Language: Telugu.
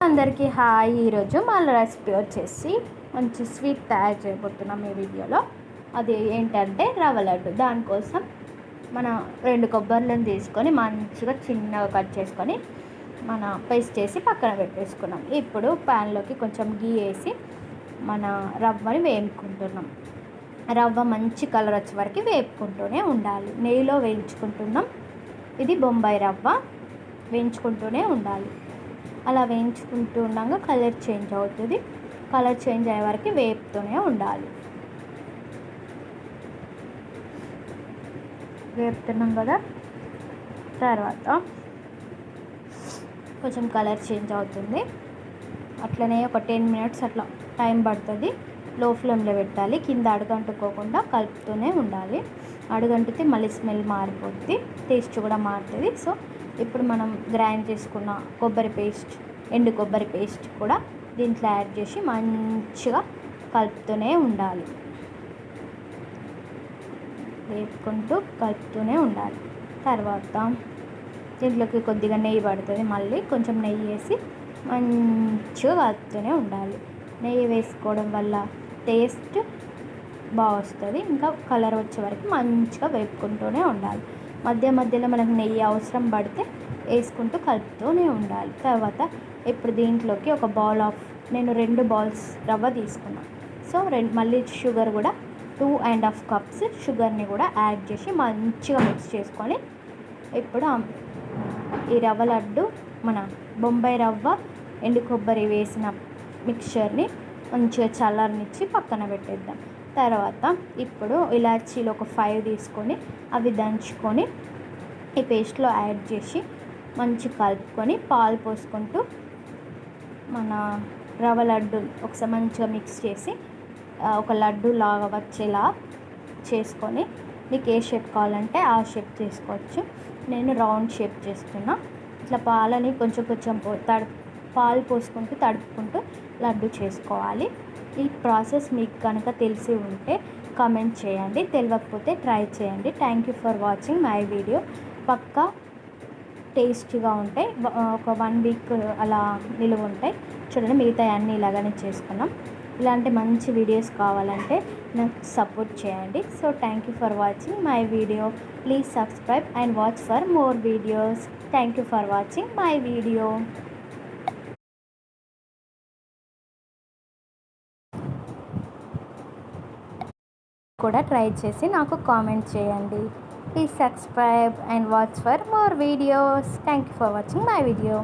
అందరికీ హాయ్. ఈరోజు మన రెసిపీ వచ్చేసి మంచి స్వీట్ తయారు చేయబోతున్నాం ఈ వీడియోలో. అది ఏంటంటే రవ్వ లడ్డు. దానికోసం మన 2 కొబ్బరిలను తీసుకొని మంచిగా చిన్నగా కట్ చేసుకొని మన పేస్ట్ చేసి పక్కన పెట్టేసుకున్నాం. ఇప్పుడు ప్యాన్లోకి కొంచెం గీ వేసి మన రవ్వని వేపుకుంటున్నాం. రవ్వ మంచి కలర్ వచ్చే వరకు వేపుకుంటూనే ఉండాలి. నెయ్యిలో వేయించుకుంటున్నాం. ఇది బొంబాయి రవ్వ. వేయించుకుంటూనే ఉండాలి. అలా వేయించుకుంటూ ఉండగా కలర్ చేంజ్ అవుతుంది. కలర్ చేంజ్ అయ్యే వరకు వేపుతూనే ఉండాలి. వేపుతున్నాం కదా, తర్వాత కొంచెం కలర్ చేంజ్ అవుతుంది. అట్లనే ఒక 10 మినిట్స్ అట్లా టైం పడుతుంది. లో ఫ్లేమ్లో పెట్టాలి. కింద అడుగంటుకోకుండా కలుపుతూనే ఉండాలి. అడుగంటితే మళ్ళీ స్మెల్ మారిపోతుంది, టేస్ట్ కూడా మారుతుంది. సో ఇప్పుడు మనం గ్రైండ్ చేసుకున్న ఎండు కొబ్బరి పేస్ట్ కూడా దీంట్లో యాడ్ చేసి మంచిగా కలుపుతూనే ఉండాలి. వేపుకుంటూ కలుపుతూనే ఉండాలి. తర్వాత దీంట్లోకి కొద్దిగా నెయ్యి పడుతుంది. మళ్ళీ కొంచెం నెయ్యి వేసి మంచిగా కలుపుతూనే ఉండాలి. నెయ్యి వేసుకోవడం వల్ల టేస్ట్ బాగా వస్తుంది. ఇంకా కలర్ వచ్చే వరకు మంచిగా వేపుకుంటూనే ఉండాలి. మధ్య మధ్యలో మనకు నెయ్యి అవసరం పడితే వేసుకుంటూ కలుపుతూనే ఉండాలి. తర్వాత ఇప్పుడు దీంట్లోకి నేను 2 బౌల్స్ రవ్వ తీసుకున్నాను. సో మళ్ళీ షుగర్ కూడా 2.5 కప్స్ షుగర్ని కూడా యాడ్ చేసి మంచిగా మిక్స్ చేసుకొని ఇప్పుడు ఈ రవ్వ లడ్డు మన బొంబాయి రవ్వ ఎండు కొబ్బరి వేసిన మిక్చర్ని మంచిగా చల్లారనిచ్చి పక్కన పెట్టేద్దాం. తర్వాత ఇప్పుడు ఇలాచీలు ఒక 5 తీసుకొని అవి దంచుకొని ఈ పేస్ట్లో యాడ్ చేసి మంచి కలుపుకొని పాలు పోసుకుంటూ మన రవ్వ లడ్డు ఒకసారి మంచిగా మిక్స్ చేసి ఒక లడ్డు లాగా వచ్చేలా చేసుకొని మీకు ఏ షేప్ కావాలంటే ఆ షేప్ చేసుకోవచ్చు. నేను రౌండ్ షేప్ చేస్తున్నా. ఇట్లా పాలని కొంచెం పాలు పోసుకుంటూ తడుపుకుంటూ లడ్డు చేసుకోవాలి. ఈ ప్రాసెస్ మీకు కనుక తెలిసి ఉంటే కామెంట్ చేయండి, తెలియకపోతే ట్రై చేయండి. Thank you for watching my video. పక్కా టేస్టీగా ఉంటాయి. ఒక 1 వీక్ అలా నిలువ ఉంటాయి. చూడండి, మిగతా అన్నీ ఇలాగనే చేసుకున్నాం. ఇలాంటి మంచి వీడియోస్ కావాలంటే నాకు సపోర్ట్ చేయండి. So thank you for watching my video. Please subscribe and watch for more videos. Thank you for watching my video. కూడా ట్రై చేసి నాకు కామెంట్ చేయండి. Please subscribe and watch for more videos. Thank you for watching my video.